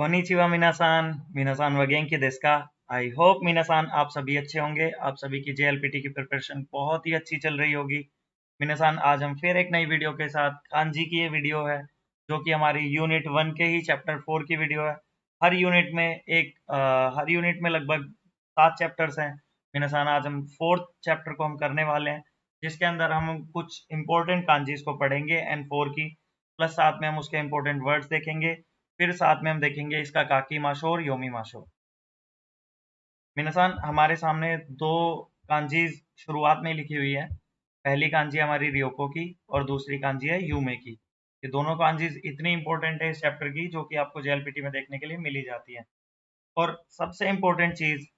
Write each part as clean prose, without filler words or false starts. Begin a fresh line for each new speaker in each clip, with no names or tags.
Konnichiwa मिनासान, मिनासान वगेंकी desu का। I hope मिनासान आप सभी अच्छे होंगे। आप सभी की जेएलपीटी की प्रिपरेशन बहुत ही अच्छी चल रही होगी। मिनासान आज हम फिर एक नई वीडियो के साथ, कांजी की ये वीडियो है जो कि हमारी यूनिट 1 के ही चैप्टर 4 की वीडियो है। हर यूनिट में लगभग 7 चैप्टर्स हैं। मिनासान आज हम 4th चैप्टर को हम करने वाले हैं, जिसके अंदर हम कुछ इंपॉर्टेंट कांजीज को पढ़ेंगे N4 की, प्लस साथ में हम उसके इंपॉर्टेंट वर्ड्स देखेंगे। फिर साथ में हम देखेंगे इसका काकी माशो और योमी माशो। मिनासान हमारे सामने दो कांजीज शुरुआत में लिखी हुई है। पहली कांजी हमारी रियोको की और दूसरी कांजी है यूमे की। ये दोनों कांजीज इतनी इंपॉर्टेंट है इस चैप्टर की, जो कि आपको जेएलपीटी में देखने के लिए मिली जाती है। और सबसे इंपॉर्टेंट चीज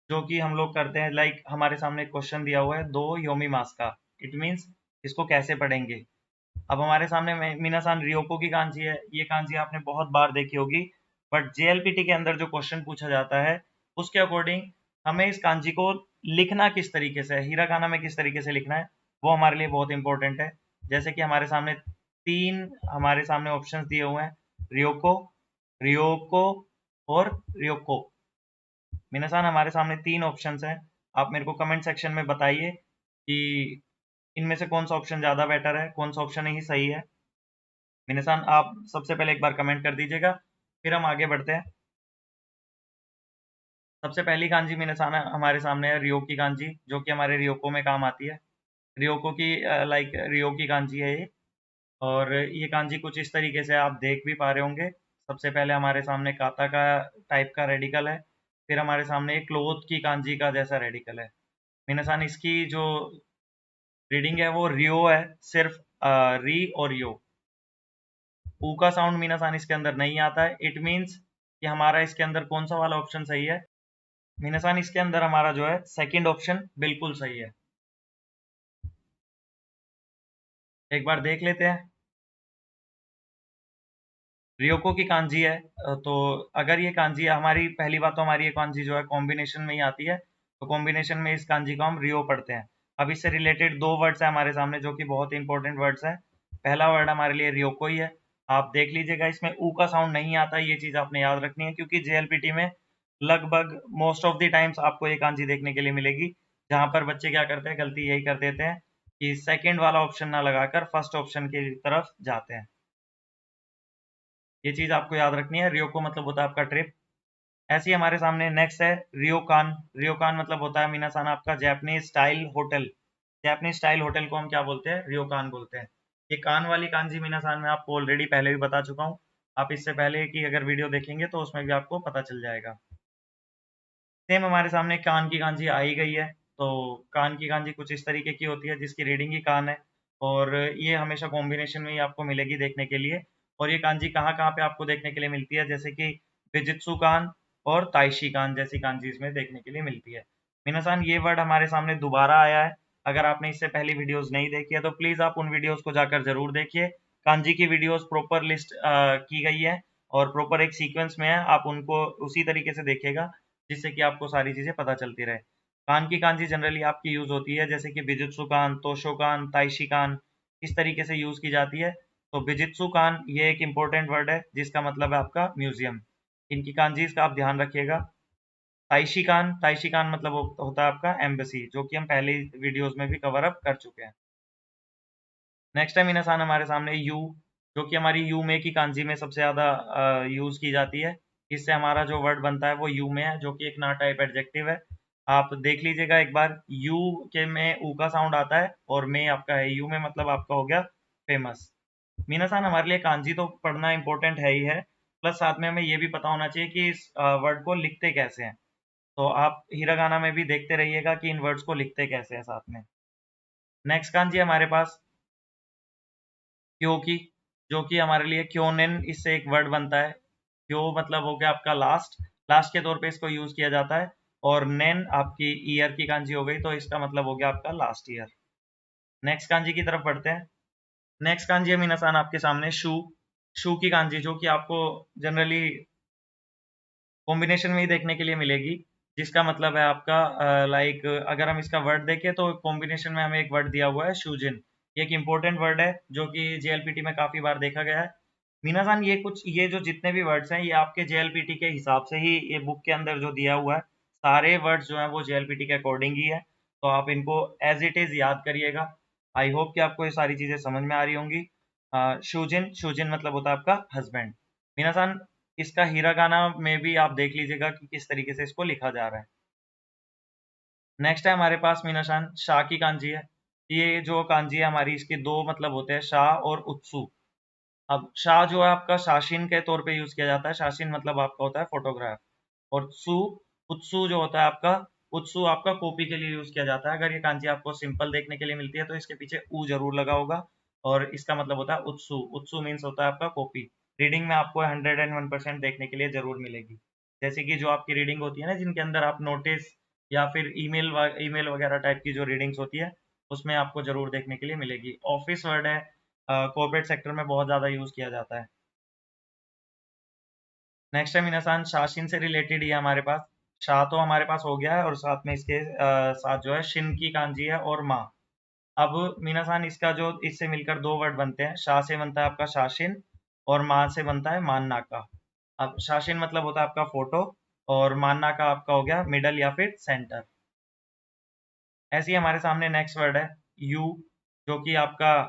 जो कि हम लोग करते हैं, लाइक हमारे सामने क्वेश्चन दिया हुआ है दो योमी मास का। इट मीन्स इसको कैसे पढ़ेंगे। अब हमारे सामने मिनासान रियोको की कांजी है। ये कांजी आपने बहुत बार देखी होगी, बट जेएलपीटी के अंदर जो क्वेश्चन पूछा जाता है उसके अकॉर्डिंग हमें इस कांजी को लिखना किस तरीके से है, हिरागाना में किस तरीके से लिखना है, वो हमारे लिए बहुत इंपॉर्टेंट है। जैसे कि हमारे सामने ऑप्शंस दिए हुए हैं, रियोको, रियोको और रियोको। मिनासान हमारे सामने 3 ऑप्शंस हैं। आप मेरे को कमेंट सेक्शन में बताइए कि इनमें से कौन सा ऑप्शन ज़्यादा बेटर है, कौन सा ऑप्शन ही सही है। मिनासान आप सबसे पहले एक बार कमेंट कर दीजिएगा, फिर हम आगे बढ़ते हैं। सबसे पहली कांजी मिनासान हमारे सामने है रियो की कांजी, जो कि हमारे रियोको में काम आती है। रियोको की रियो की कांजी है ये। और ये कांजी कुछ इस तरीके से आप देख भी पा रहे होंगे। सबसे पहले हमारे सामने काता का टाइप का रेडिकल है, फिर हमारे सामने क्लोथ की कांजी का जैसा रेडिकल है। मिनासान इसकी जो रीडिंग है वो रियो है, सिर्फ री और यो। ऊ का साउंड मीनासान इसके अंदर नहीं आता है। इट मीन्स कि हमारा इसके अंदर कौन सा वाला ऑप्शन सही है। मीनासान इसके अंदर हमारा जो है सेकंड ऑप्शन बिल्कुल सही है। एक बार देख लेते हैं। रियोको की कांजी है, तो अगर ये कांजी हमारी, पहली बात तो हमारी ये कांजी जो है कॉम्बिनेशन में ही आती है, तो कॉम्बिनेशन में इस कांजी को हम रियो पढ़ते हैं। अब इससे रिलेटेड दो वर्ड्स है हमारे सामने जो कि बहुत इंपॉर्टेंट वर्ड्स हैं। पहला वर्ड हमारे लिए रियोको ही है। आप देख लीजिएगा, इसमें ऊ का साउंड नहीं आता, ये चीज आपने याद रखनी है, क्योंकि जेएलपीटी में लगभग मोस्ट ऑफ द टाइम्स आपको ये कांजी देखने के लिए मिलेगी, जहां पर बच्चे क्या करते हैं, गलती यही कर देते हैं कि सेकेंड वाला ऑप्शन ना लगाकर फर्स्ट ऑप्शन की तरफ जाते हैं। ये चीज आपको याद रखनी है। रियोको मतलब होता है आपका ट्रिप। ऐसे ही हमारे सामने नेक्स्ट है रियोकान। रियोकान मतलब होता है मीनासान आपका Japanese style hotel. Japanese style hotel को हम क्या बोलते हैं, रियोकान बोलते हैं। ये कान वाली कांजी मीनासान मैं आपको ऑलरेडी पहले भी बता चुका हूँ। आप इससे पहले की अगर वीडियो देखेंगे तो उसमें भी आपको पता चल जाएगा। सेम हमारे सामने कान की कांजी आ ही गई है। तो कान की कांजी कुछ इस तरीके की होती है, जिसकी रीडिंग ही कान है, और ये हमेशा कॉम्बिनेशन में ही आपको मिलेगी देखने के लिए। और ये कांजी कहाँ कहाँ पे आपको देखने के लिए मिलती है, जैसे कि बिजित्सु कान और ताइशी कान जैसी कांजी इसमें देखने के लिए मिलती है। मिनासान ये वर्ड हमारे सामने दोबारा आया है। अगर आपने इससे पहली वीडियोस नहीं देखी है तो प्लीज आप उन वीडियोस को जाकर जरूर देखिए। कांजी की वीडियोस प्रॉपर लिस्ट की गई है और प्रॉपर एक सीक्वेंस में है, आप उनको उसी तरीके से देखिएगा, जिससे कि आपको सारी चीजें पता चलती रहे। कान की कांजी जनरली आपकी यूज होती है जैसे कि बिजित्सु कान, तोशो कान, ताइशी कान, इस तरीके से यूज की जाती है। तो बिजित्सु कान ये एक इंपॉर्टेंट वर्ड है, जिसका मतलब है आपका म्यूजियम। इनकी कांजीज का आप ध्यान रखिएगा। ताइशी कान मतलब होता है आपका एम्बेसी, जो कि हम पहले वीडियोस में भी कवर अप कर चुके हैं। नेक्स्ट टाइम इनसान हमारे सामने यू, जो कि हमारी यू में की कांजी में सबसे ज्यादा यूज की जाती है। इससे हमारा जो वर्ड बनता है वो यू में है, जो कि एक ना टाइप एडजेक्टिव है। आप देख लीजिएगा एक बार, यू के में ऊ का साउंड आता है और में आपका है, यू में मतलब आपका हो गया फेमस। मीनासान हमारे लिए कांजी तो पढ़ना इंपॉर्टेंट है ही है, प्लस साथ में हमें ये भी पता होना चाहिए कि इस वर्ड को लिखते कैसे हैं। तो आप हिरागाना में भी देखते रहिएगा कि इन वर्ड्स को लिखते कैसे हैं साथ में। नेक्स्ट कांजी हमारे पास क्यों की, जो कि हमारे लिए क्योनेन, इससे एक वर्ड बनता है। क्यों मतलब हो गया आपका लास्ट, लास्ट के तौर पे इसको यूज किया जाता है। और नेन आपकी ईयर की कांजी हो गई, तो इसका मतलब हो गया आपका लास्ट ईयर। नेक्स्ट कांजी की तरफ बढ़ते हैं। नेक्स्ट कांजी है मीनासान आपके सामने शू। शू की कांजी, जो कि आपको जनरली कॉम्बिनेशन में ही देखने के लिए मिलेगी, जिसका मतलब है आपका लाइक अगर हम इसका वर्ड देखें तो कॉम्बिनेशन में हमें एक वर्ड दिया हुआ है शूजिन। ये एक इंपॉर्टेंट वर्ड है जो कि जेएलपीटी में काफी बार देखा गया है। मीनासान ये जो जितने भी वर्ड्स हैं ये आपके जेएलपीटी के हिसाब से ही ये बुक के अंदर जो दिया हुआ है, सारे वर्ड्स जो हैं वो जेएलपीटी के अकॉर्डिंग ही है, तो आप इनको एज इट इज याद करिएगा। आई होप कि आपको ये सारी चीजें समझ में आ रही होंगी। शूजिन शूजिन मतलब होता है आपका हस्बैंड। मीनासान इसका हिरागाना में भी आप देख लीजिएगा कि किस तरीके से इसको लिखा जा रहा है। नेक्स्ट है हमारे पास मीनाशान शाह की कांजी है। ये जो कांजी है हमारी, इसके दो मतलब होते हैं, शाह और उत्सु। अब शाह जो है आपका शाशीन के तौर पे यूज किया जाता है, शाशीन मतलब आपका होता है फोटोग्राफ। और उत्सु जो होता है आपका, उत्सु आपका कॉपी के लिए यूज किया जाता है। अगर ये कांजी आपको सिंपल देखने के लिए मिलती है तो इसके पीछे ऊ जरूर लगा होगा, और इसका मतलब होता है उत्सु। उत्सु मीन्स होता है आपका कॉपी। रीडिंग में आपको 101% देखने के लिए जरूर मिलेगी। जैसे कि जो आपकी रीडिंग होती है ना, जिनके अंदर आप नोटिस या फिर ईमेल वगैरह टाइप की जो रीडिंग्स होती है, उसमें आपको जरूर देखने के लिए मिलेगी। ऑफिस वर्ड है, कॉर्पोरेट सेक्टर में बहुत ज़्यादा यूज़ किया जाता है। नेक्स्ट है मीनासान शाशिन से रिलेटेड ही है हमारे पास। शाह तो हमारे पास हो गया है, और साथ में इसके साथ जो है शिन की कांजी है और माँ। अब मीनासान इसका जो इससे मिलकर दो वर्ड बनते हैं, शाह से बनता है आपका शाशिन और माँ से बनता है मानना का। अब शाशिन मतलब होता है आपका फोटो, और मानना का आपका हो गया मिडल या फिर सेंटर। ऐसे ही हमारे सामने नेक्स्ट वर्ड है यू, जो कि आपका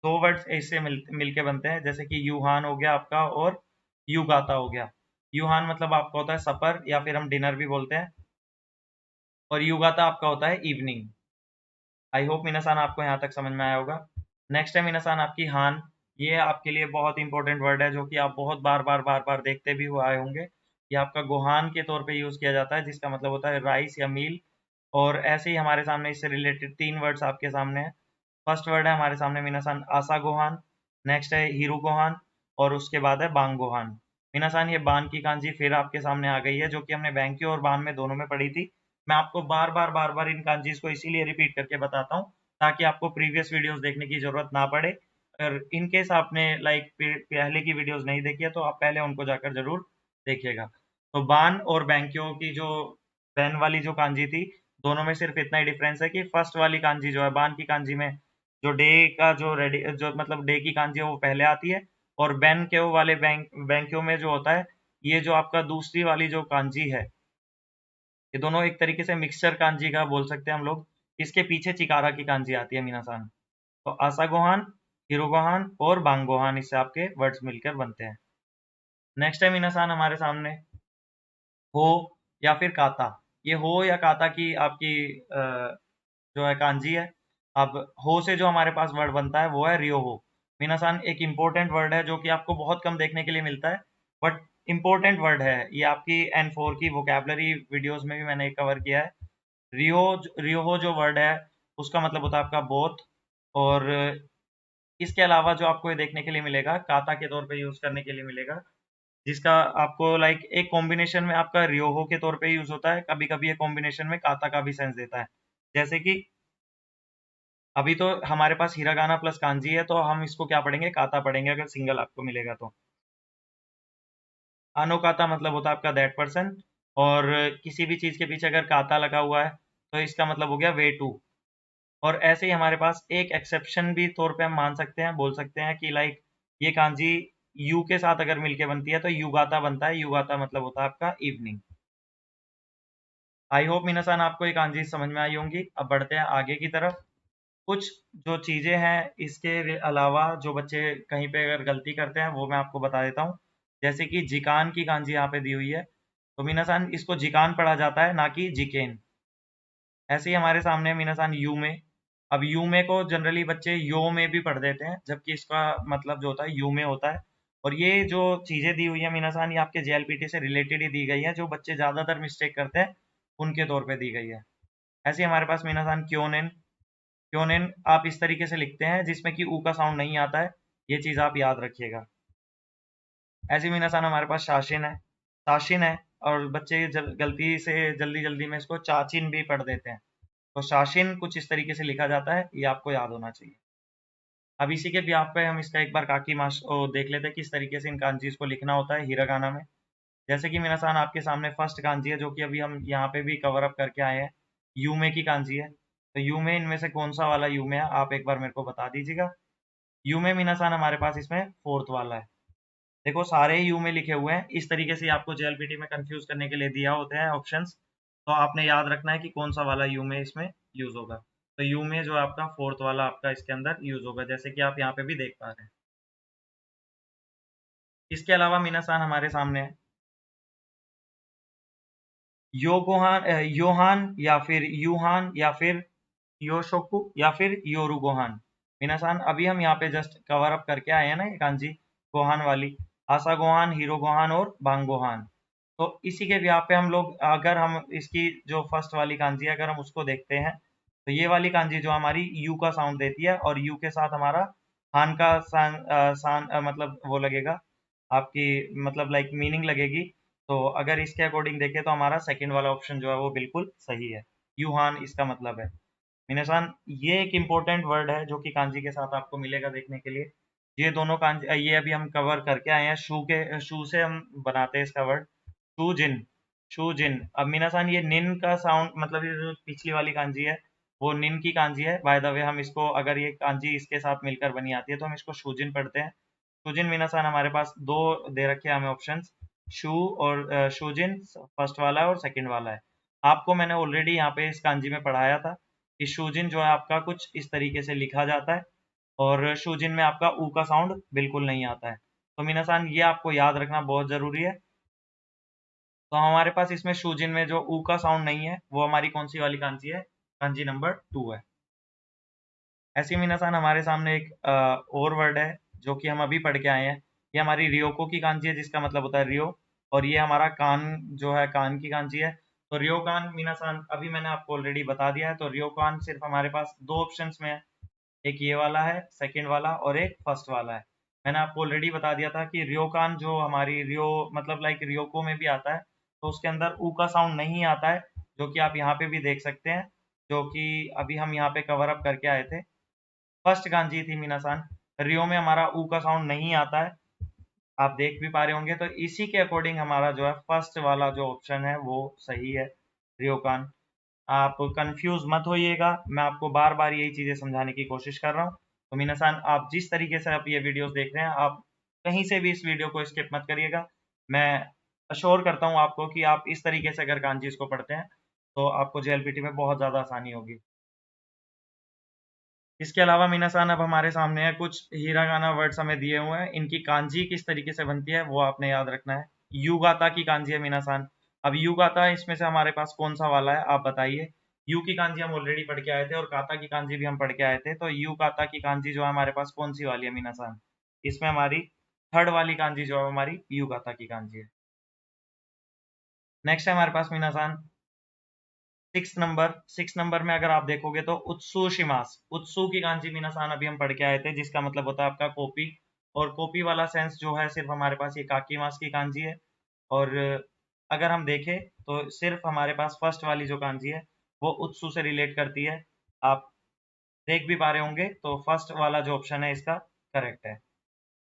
दो वर्ड्स इससे मिलके बनते हैं, जैसे कि यूहान हो गया आपका और युगाता हो गया। यूहान मतलब आपका होता है सपर या फिर हम डिनर भी बोलते हैं, और युगाता आपका होता है इवनिंग। आई होप मीनासान आपको यहाँ तक समझ में आया होगा। नेक्स्ट है मीनासान आपकी हान। ये आपके लिए बहुत इंपॉर्टेंट वर्ड है, जो कि आप बहुत बार बार देखते भी हुए आए होंगे। ये आपका गोहान के तौर पे यूज किया जाता है, जिसका मतलब होता है राइस या मील। और ऐसे ही हमारे सामने इससे रिलेटेड तीन वर्ड्स आपके सामने हैं। फर्स्ट वर्ड है हमारे सामने मीनासान आसा गोहान, नेक्स्ट है हीरू गोहान, और उसके बाद है बांग गोहान। मीनासान ये बान की कांजी फिर आपके सामने आ गई है, जो कि हमने बैंक्यो और बान में दोनों में पढ़ी थी। मैं आपको बार बार इन कांजीज को इसीलिए रिपीट करके बताता हूँ, ताकि आपको प्रीवियस वीडियोस देखने की जरूरत ना पड़े। अगर इन केस आपने लाइक पहले की वीडियोस नहीं देखी है, तो आप पहले उनको जाकर जरूर देखिएगा। तो बान और बैंक्यो की जो बैन वाली जो कांजी थी, दोनों में सिर्फ इतना ही डिफरेंस है कि फर्स्ट वाली कांजी जो है बान की कांजी में, जो डे का जो रेडी जो मतलब डे की कांजी है वो पहले आती है, और बैंक्यो वाले बैंक्यो में जो होता है, ये जो आपका दूसरी वाली जो कांजी है, ये दोनों एक तरीके से मिक्सचर कांजी का बोल सकते हैं हम लोग। इसके पीछे चिकारा की कांजी आती है मीनासान। तो आसा गोहान, हिरोगोहान और बांगोहान, इससे आपके वर्ड्स मिलकर बनते हैं। नेक्स्ट है मीनासान हमारे सामने हो या फिर काता। ये हो या काता की आपकी जो है कांजी है। अब हो से जो हमारे पास वर्ड बनता है वो है रियो हो। मीनासान एक इम्पोर्टेंट वर्ड है, जो कि आपको बहुत कम देखने के लिए मिलता है, बट इम्पोर्टेंट वर्ड है। ये आपकी N4 की वोकेबलरी वीडियोस में भी मैंने कवर किया है। रियोहो जो वर्ड है, उसका मतलब होता है आपका बोथ। और इसके अलावा जो आपको ये देखने के लिए मिलेगा, काता के तौर पे यूज करने के लिए मिलेगा, जिसका आपको लाइक एक कॉम्बिनेशन में आपका रियोहो के तौर पे यूज होता है, कभी कभी ये कॉम्बिनेशन में काता का भी सेंस देता है। जैसे कि अभी तो हमारे पास हिरागाना प्लस कांजी है, तो हम इसको क्या पढ़ेंगे, काता पढ़ेंगे अगर सिंगल आपको मिलेगा तो। अनोकाता मतलब होता है आपका दैट पर्सन, और किसी भी चीज के पीछे अगर काता लगा हुआ है तो इसका मतलब हो गया वे टू। और ऐसे ही हमारे पास एक एक्सेप्शन भी तौर पे हम मान सकते हैं, बोल सकते हैं कि लाइक ये कांजी यू के साथ अगर मिलके बनती है तो युगाता बनता है। युगाता मतलब होता है आपका इवनिंग। आई होप मीनासान आपको ये कांजी समझ में आई होंगी। अब बढ़ते हैं आगे की तरफ। कुछ जो चीजें हैं इसके अलावा, जो बच्चे कहीं पे अगर गलती करते हैं, वो मैं आपको बता देता हूँ। जैसे कि जिकान की कांजी यहाँ पे दी हुई है, तो मीनासान इसको जिकान पढ़ा जाता है, ना कि जिकेन। ऐसे ही हमारे सामने है मीनासान यू में। अब यू में को जनरली बच्चे यो में भी पढ़ देते हैं, जबकि इसका मतलब जो होता है यू में होता है। और ये जो चीजें दी हुई है मीनासान, ये आपके जेएलपीटी से रिलेटेड ही दी गई है, जो बच्चे ज्यादातर मिस्टेक करते हैं उनके तौर पे दी गई है। ऐसे ही हमारे पास मीनासान क्योनेन। क्योनेन आप इस तरीके से लिखते हैं जिसमें कि ऊ का साउंड नहीं आता है, ये चीज आप याद रखिएगा। ऐसे ही मीनासान हमारे पास शाशिन है, शाशिन है, और बच्चे गलती से जल्दी जल्दी में इसको चाचिन भी पढ़ देते हैं। तो शाशिन कुछ इस तरीके से लिखा जाता है, ये आपको याद होना चाहिए। अब इसी के ब्याह पे हम इसका एक बार काकी माश देख लेते हैं किस तरीके से इन कांजीज को लिखना होता है हिरागाना में। जैसे कि मीनासान आपके सामने फर्स्ट कांजी है, जो कि अभी हम यहाँ पे भी कवर अप करके आए हैं, यूमे की कांजी है। तो यूमे इनमें से कौन सा वाला यूमे है, आप एक बार मेरे को बता दीजिएगा। यूमे मीनासान हमारे पास इसमें फोर्थ वाला है। देखो सारे यू में लिखे हुए हैं, इस तरीके से आपको जेएलपीटी में कंफ्यूज करने के लिए दिया होते हैं ऑप्शंस, तो आपने याद रखना है कि कौन सा वाला यू में इसमें यूज होगा। तो यू में जो आपका फोर्थ वाला आपका इसके अंदर यूज होगा, जैसे कि आप यहाँ पे भी देख पा रहे हैं। इसके अलावा मीनासान हमारे सामने है योहान या फिर यूहान या फिर योशोकु या फिर योरुगोहान। मीनासान अभी हम यहाँ पे जस्ट कवर अप करके आए हैं ना ये कांजी गोहान वाली, आसा गोहान, हीरो गोहान और बांग गोहान। तो इसी के व्याप पे हम लोग, अगर हम इसकी जो फर्स्ट वाली कांजी है अगर हम उसको देखते हैं, तो ये वाली कांजी जो हमारी यू का साउंड देती है और यू के साथ हमारा हान का मतलब वो लगेगा आपकी, मतलब लाइक मीनिंग लगेगी। तो अगर इसके अकॉर्डिंग देखें तो हमारा सेकंड वाला ऑप्शन जो है वो बिल्कुल सही है, यूहान इसका मतलब है। मिनसान ये एक इम्पोर्टेंट वर्ड है जो कि कांजी के साथ आपको मिलेगा देखने के लिए। ये दोनों कांजी ये अभी हम कवर करके आए हैं, शू से हम बनाते हैं इसका वर्ड शूजिन। शूजिन, अब मिनासान ये निन का साउंड, मतलब ये जो पिछली वाली कांजी है वो निन की कांजी है। बाय द वे हम इसको, अगर ये कांजी इसके साथ मिलकर बनी आती है तो हम इसको शूजिन पढ़ते हैं। शूजिन मिनासान हमारे पास दो दे रखे हैं हमें ऑप्शंस, शू और शूजिन फर्स्ट वाला है और सेकंड वाला है। आपको मैंने ऑलरेडी यहाँ पे इस कांजी में पढ़ाया था कि शूजिन जो है आपका कुछ इस तरीके से लिखा जाता है और शूजिन में आपका ऊ का साउंड बिल्कुल नहीं आता है। तो मिनासान ये आपको याद रखना बहुत जरूरी है। तो हमारे पास इसमें शूजिन में जो ऊ का साउंड नहीं है वो हमारी कौन सी वाली कांजी है, कांजी नंबर 2 है। ऐसी मिनासान हमारे सामने एक और वर्ड है जो कि हम अभी पढ़ के आए हैं। ये हमारी रियोको की कांजी है जिसका मतलब होता है रियो, और ये हमारा कान जो है कान की कांजी है। तो रियो कान मिनासान अभी मैंने आपको ऑलरेडी बता दिया है। तो रियो कान सिर्फ हमारे पास दो ऑप्शंस में है, एक ये वाला है सेकंड वाला और एक फर्स्ट वाला है। मैंने आपको ऑलरेडी बता दिया था कि रियोकान जो हमारी रियो मतलब लाइक रियोको में भी आता है, तो उसके अंदर ऊ का साउंड नहीं आता है, जो कि आप यहाँ पे भी देख सकते हैं, जो कि अभी हम यहाँ पे कवर अप करके आए थे। फर्स्ट गांजी थी मीनासान, रियो में हमारा ऊ का साउंड नहीं आता है, आप देख भी पा रहे होंगे। तो इसी के अकॉर्डिंग हमारा जो है फर्स्ट वाला जो ऑप्शन है वो सही है, रियोकान। आप कंफ्यूज मत होइएगा, मैं आपको बार बार यही चीजें समझाने की कोशिश कर रहा हूँ। तो मीनासान आप जिस तरीके से आप ये वीडियोस देख रहे हैं, आप कहीं से भी इस वीडियो को स्किप मत करिएगा। मैं अश्योर करता हूँ आपको कि आप इस तरीके से अगर कांजीज को पढ़ते हैं तो आपको जेएलपीटी में बहुत ज्यादा आसानी होगी। इसके अलावा मीनासान अब हमारे सामने है कुछ हीरागाना वर्ड्स हमें दिए हुए हैं, इनकी कांजी किस तरीके से बनती है वो आपने याद रखना है। युगाता की कांजी है मीनासान। अब युगाता इसमें से हमारे पास कौन सा वाला है आप बताइए। यू की कांजी हम ऑलरेडी पढ़ के आए थे और काता की कांजी भी हम पढ़ के आए थे। तो यू काता की कांजी जो है हमारे पास कौन सी वाली है मीनासान, इसमें हमारी थर्ड वाली कांजी जो है हमारी यू काता की कांजी है। नेक्स्ट है हमारे पास मीनासान 6 नंबर में अगर आप देखोगे तो उत्सुशिमास, उत्सु की कांजी मीनासान अभी हम पढ़ के आए थे जिसका मतलब होता है आपका कॉपी, और कॉपी वाला सेंस जो है सिर्फ हमारे पास ये काकी मास की कांजी है। और अगर हम देखें तो सिर्फ हमारे पास फर्स्ट वाली जो कांजी है वो उत्सु से रिलेट करती है, आप देख भी पा रहे होंगे। तो फर्स्ट वाला जो ऑप्शन है इसका करेक्ट है।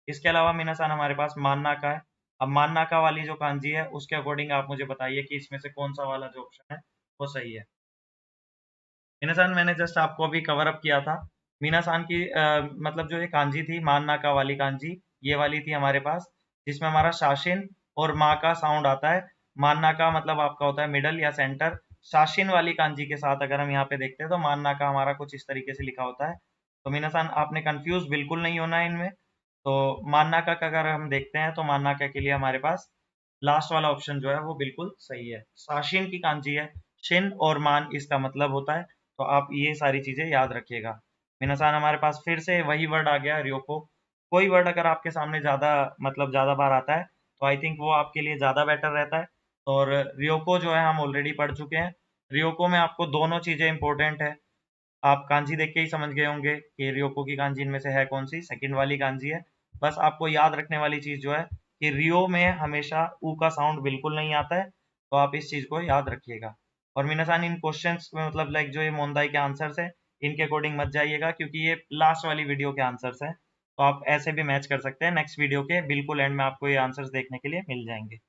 इसके अलावा मीनासान हमारे पास मानना का है। अब मानना का वाली जो कांजी है उसके अकॉर्डिंग आप मुझे बताइए कि इसमें से कौन सा वाला जो ऑप्शन है वो सही है। मीनासान मैंने जस्ट आपको अभी कवर अप किया था। मीनासान की मतलब जो ये कांजी थी मान नाका वाली कांजी, ये वाली थी हमारे पास, जिसमें हमारा शाशिन और माँ का साउंड आता है। मान नाका मतलब आपका होता है मिडल या सेंटर। शाशिन वाली कांजी के साथ अगर हम यहाँ पे देखते हैं तो मान नाका हमारा कुछ इस तरीके से लिखा होता है। तो मीनासान आपने कंफ्यूज बिल्कुल नहीं होना है इनमें। तो मान नाका का अगर हम देखते हैं तो मान नाका के लिए हमारे पास लास्ट वाला ऑप्शन जो है वो बिल्कुल सही है, शाशिन की कांजी है। शिन और मान इसका मतलब होता है। तो आप ये सारी चीजें याद रखिएगा। मिनासान हमारे पास फिर से वही वर्ड आ गया रियोको। कोई वर्ड अगर आपके सामने ज्यादा मतलब ज्यादा बार आता है तो आई थिंक वो आपके लिए ज्यादा बेटर रहता है। और रियोको जो है हम ऑलरेडी पढ़ चुके हैं। रियोको में आपको दोनों चीजें इंपॉर्टेंट है, आप कांजी देख के ही समझ गए होंगे कि रियोको की कांजी इनमें से है कौन सी, सेकंड वाली कांजी है। बस आपको याद रखने वाली चीज जो है कि रियो में हमेशा ऊ का साउंड बिल्कुल नहीं आता है, तो आप इस चीज को याद रखिएगा। और मीनासान इन क्वेश्चंस में मतलब लाइक जो ये मोंदाई के आंसर्स है इनके अकॉर्डिंग मत जाइएगा, क्योंकि ये लास्ट वाली वीडियो के आंसर्स हैं, तो आप ऐसे भी मैच कर सकते हैं। नेक्स्ट वीडियो के बिल्कुल एंड में आपको ये आंसर्स देखने के लिए मिल जाएंगे।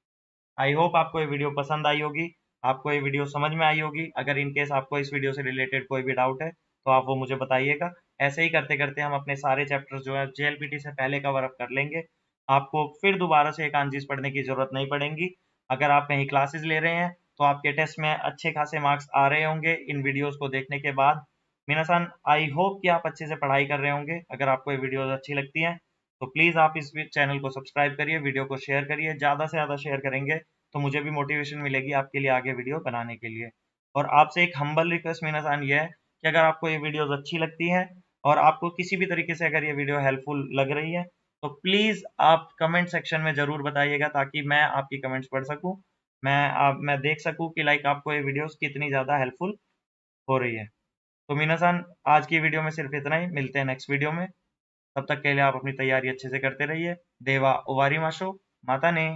आई होप आपको ये वीडियो पसंद आई होगी, आपको ये वीडियो समझ में आई होगी। अगर इन केस आपको इस वीडियो से रिलेटेड कोई भी डाउट है तो आप वो मुझे बताइएगा। ऐसे ही करते करते हम अपने सारे चैप्टर्स जो है जेएलपीटी से पहले कवर अप कर लेंगे। आपको फिर दोबारा से ये कांजीज पढ़ने की जरूरत नहीं पड़ेगी। अगर आप कहीं क्लासेस ले रहे हैं तो आपके टेस्ट में अच्छे खासे मार्क्स आ रहे होंगे इन वीडियोस को देखने के बाद। मिनासान, आई होप कि आप अच्छे से पढ़ाई कर रहे होंगे। अगर आपको ये वीडियोस अच्छी लगती हैं तो प्लीज़ आप इस चैनल को सब्सक्राइब करिए, वीडियो को शेयर करिए, ज़्यादा से ज़्यादा शेयर करेंगे तो मुझे भी मोटिवेशन मिलेगी आपके लिए आगे वीडियो बनाने के लिए। और आपसे एक हम्बल रिक्वेस्ट मिनासान ये है कि अगर आपको ये वीडियोस अच्छी लगती हैं और आपको किसी भी तरीके से अगर ये वीडियो हेल्पफुल लग रही है तो प्लीज़ आप कमेंट सेक्शन में ज़रूर बताइएगा ताकि मैं आपकी कमेंट्स पढ़ सकूँ। मैं देख सकूँ कि लाइक आपको ये वीडियोस कितनी ज़्यादा हेल्पफुल हो रही है। तो मीना-सान, आज की वीडियो में सिर्फ इतना ही। मिलते हैं नेक्स्ट वीडियो में। तब तक के लिए आप अपनी तैयारी अच्छे से करते रहिए। देवा ओवारी माशो, माता ने।